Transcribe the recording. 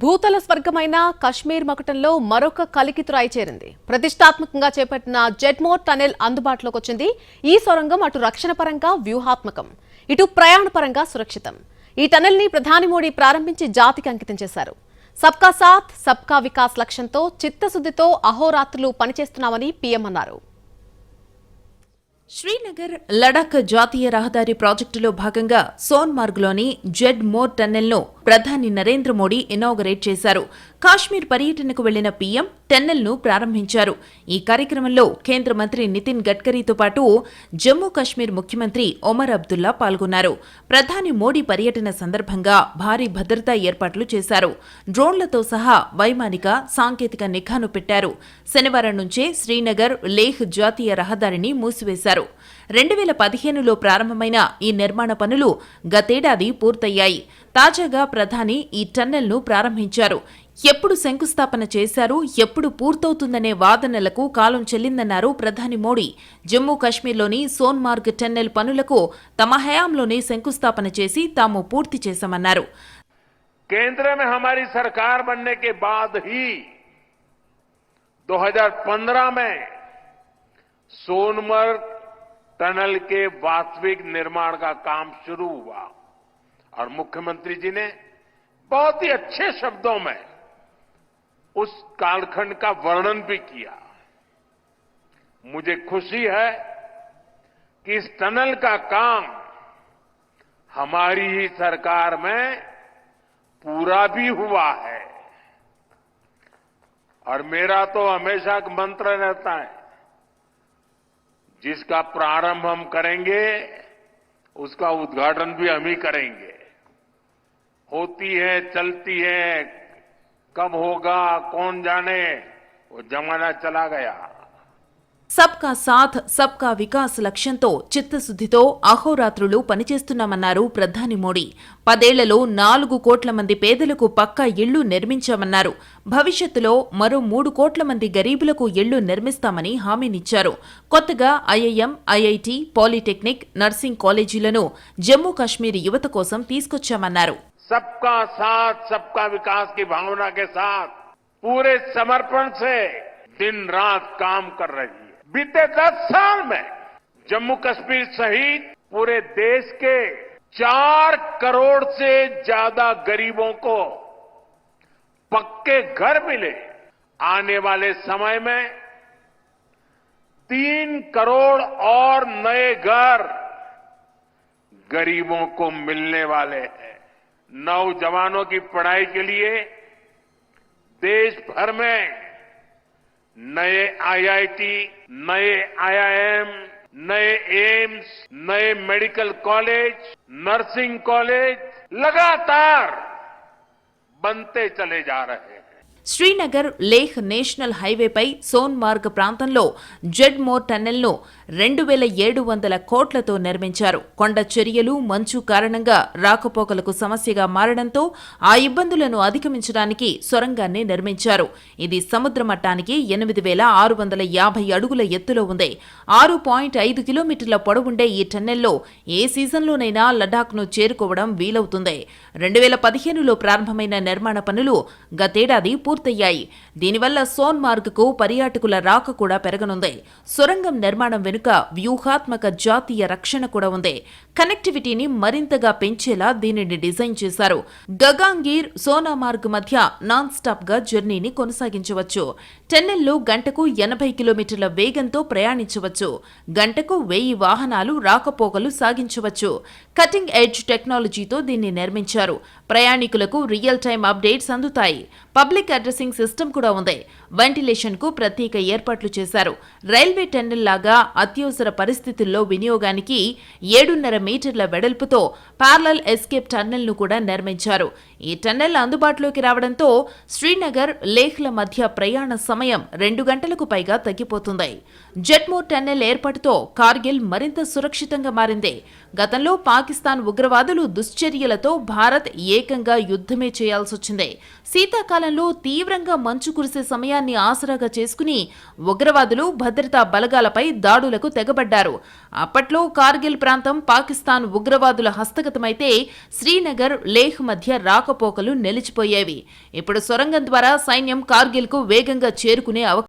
భూతల స్వర్గమైన కశ్మీర్ మకుటంలో మరొక కలికితురాయి చేరింది. ప్రతిష్టాత్మకంగా చేపట్టిన జెడ్మోర్ టనెల్ అందుబాటులోకి వచ్చింది. ఈ సొరంగం అటు రక్షణ పరంగా వ్యూహాత్మకం, ఇటు ప్రయాణ పరంగా సురక్షితం. ఈ టనెల్ ని ప్రధాని మోడీ ప్రారంభించి జాతికి అంకితం చేశారు. సబ్కా సాథ్ సబ్కా వికాస్ లక్ష్యంతో చిత్తశుద్ధితో అహోరాత్రులు పనిచేస్తున్నామని పీఎం అన్నారు. శ్రీనగర్ లడాక్ జాతీయ రహదారి ప్రాజెక్టులో భాగంగా సోన్మార్గ్లోని జెడ్ మోర్ టన్నెల్ను ప్రధాని నరేంద్ర మోడీ ఇనాగరేట్ చేశారు. కాశ్మీర్ పర్యటనకు వెళ్లిన పీఎం టన్నెల్ను ప్రారంభించారు. ఈ కార్యక్రమంలో కేంద్ర మంత్రి నితిన్ గడ్కరీతో పాటు జమ్మూ కాశ్మీర్ ముఖ్యమంత్రి ఒమర్ అబ్దుల్లా పాల్గొన్నారు. ప్రధాని మోడీ పర్యటన సందర్భంగా భారీ భద్రతా ఏర్పాట్లు చేశారు. డ్రోన్లతో సహా వైమానిక సాంకేతిక నిఘాను పెట్టారు. శనివారం నుంచే శ్రీనగర్ లేహ్ జాతీయ రహదారిని మూసివేశారు. 2015లో ప్రారంభమైన ఈ నిర్మాణ పనులు గతేడాది పూర్తయ్యాయి. తాజాగా ప్రధాని ఈ టన్నెల్ను ప్రారంభించారు. ఎప్పుడు శంకుస్థాపన చేశారు, ఎప్పుడు పూర్తవుతుందనే వాదనలకు కాలం చెల్లిందన్నారు ప్రధాని మోడీ. జమ్మూ కాశ్మీర్లోని సోన్మార్గ్ టన్నెల్ పనులకు తమ హయాంలోనే శంకుస్థాపన చేసి తాము పూర్తి చేశామన్నారు. కేంద్ర में हमारी सरकार बनने के बाद ही 2015 में सोनमर्ग टनल के वास्तविक निर्माण का काम शुरू हुआ और मुख्यमंत्री जी ने बहुत ही अच्छे शब्दों में उस कालखंड का वर्णन भी किया. मुझे खुशी है कि इस टनल का काम हमारी ही सरकार में पूरा भी हुआ है और मेरा तो हमेशा एक मंत्र रहता है, जिसका प्रारंभ हम करेंगे उसका उद्घाटन भी हम ही करेंगे. होती है, चलती है, कब होगा कौन जाने, वो जमाना चला गया. సబ్కా సాథ్ సబ్కా వికాస్ లక్ష్యంతో చిత్తశుద్ధితో అహోరాత్రులు పనిచేస్తున్నామన్నారు ప్రధాని మోడీ. 10 ఏళ్లలో 4 కోట్ల మంది పేదలకు పక్కా ఇళ్లు నిర్మించామన్నారు. భవిష్యత్తులో మరో 3 కోట్ల మంది గరీబులకు ఇళ్లు నిర్మిస్తామని హామీనిచ్చారు. కొత్తగా ఐఐఎం, ఐఐటి, పాలిటెక్నిక్, నర్సింగ్ కాలేజీలను జమ్మూ కాశ్మీర్ యువత కోసం తీసుకొచ్చామన్నారు. सबका साथ सबका विकास की भावना के साथ पूरे समर्पण से दिन रात काम कर रही है. बीते 10 साल में जम्मू कश्मीर सहित पूरे देश के 4 करोड़ से ज्यादा गरीबों को पक्के घर मिले. आने वाले समय में 3 करोड़ और नए घर गरीबों को मिलने वाले हैं. नौजवानों की पढ़ाई के लिए देश भर में नए आईआईटी, नए आईआईएम, नए एम्स, नए मेडिकल कॉलेज, नर्सिंग कॉलेज लगातार बनते चले जा रहे हैं. శ్రీనగర్ లేహ్ నేషనల్ హైవేపై సోన్మార్గ్ ప్రాంతంలో జెడ్ మోర్ టన్నెల్ను 2700 కోట్లతో నిర్మించారు. కొండ చర్యలు, మంచు కారణంగా రాకపోకలకు సమస్యగా మారడంతో ఆ ఇబ్బందులను అధిగమించడానికి సొరంగాన్ని నిర్మించారు. ఇది సముద్ర మట్టానికి 8650 అడుగుల ఎత్తులో ఉంది. 6.5 కిలోమీటర్ల పొడవుండే ఈ టన్నెల్లో ఏ సీజన్లోనైనా లడాఖ్ను చేరుకోవడం వీలవుతుంది. 2015లో ప్రారంభమైన నిర్మాణ పనులు గతేడాది పూర్తయ్యాయి. దీనివల్ల సోన్మార్గ్కు పర్యాటకుల రాక కూడా పెరగనుంది. సొరంగం నిర్మాణం వెనుక వ్యూహాత్మక జాతీయ రక్షణ కూడా ఉంది. కనెక్టివిటీని మరింతగా పెంచేలా దీనిని డిజైన్ చేశారు. గగాంగీర్, సోనామార్గ్ మధ్య నాన్ స్టాప్ గా జర్నీని కొనసాగించవచ్చు. టన్నెల్లో గంటకు 80 కిలోమీటర్ల వేగంతో ప్రయాణించవచ్చు. గంటకు 1000 వాహనాలు రాకపోకలు సాగించవచ్చు. కటింగ్ ఎడ్జ్ టెక్నాలజీతో దీన్ని నిర్మించారు. ప్రయాణికులకు రియల్ టైం అప్డేట్స్ అందుతాయి. పబ్లిక్ అడ్రసింగ్ సిస్టమ్ కూడా ఉంది. వెంటిలేషన్ కు ప్రత్యేక ఏర్పాట్లు చేశారు. రైల్వే టన్నెల్ లాగా అత్యవసర పరిస్థితుల్లో వినియోగానికి 7.5 మీటర్ల వెడల్పుతో ప్యారలల్ ఎస్కేప్ టన్నెల్ ను కూడా నిర్మించారు. ఈ టన్నెల్ అందుబాటులోకి రావడంతో శ్రీనగర్, లేహ్ల మధ్య ప్రయాణ సమయం 2 గంటలకు పైగా తగ్గిపోతుంది. జెడ్మోర్ టన్నెల్ ఏర్పాటుతో కార్గిల్ మరింత సురక్షితంగా మారింది. గతంలో పాకిస్తాన్ ఉగ్రవాదులు దుశ్చర్యలతో భారత్ ఏకంగా యుద్ధమే చేయాల్సొచ్చింది. శీతాకాలంలో తీవ్రంగా మంచు కురిసే సమయాన్ని ఆసరాగా చేసుకుని ఉగ్రవాదులు భద్రతా బలగాలపై దాడులకు తెగబడ్డారు. అప్పట్లో కార్గిల్ ప్రాంతం పాకిస్తాన్ ఉగ్రవాదుల హస్తగతమైతే శ్రీనగర్, లేహ్ మధ్య రాకపోకలు నిలిచిపోయేవి. ఇప్పుడు సొరంగం ద్వారా సైన్యం కార్గిల్కు వేగంగా చేరుకునే అవకాశం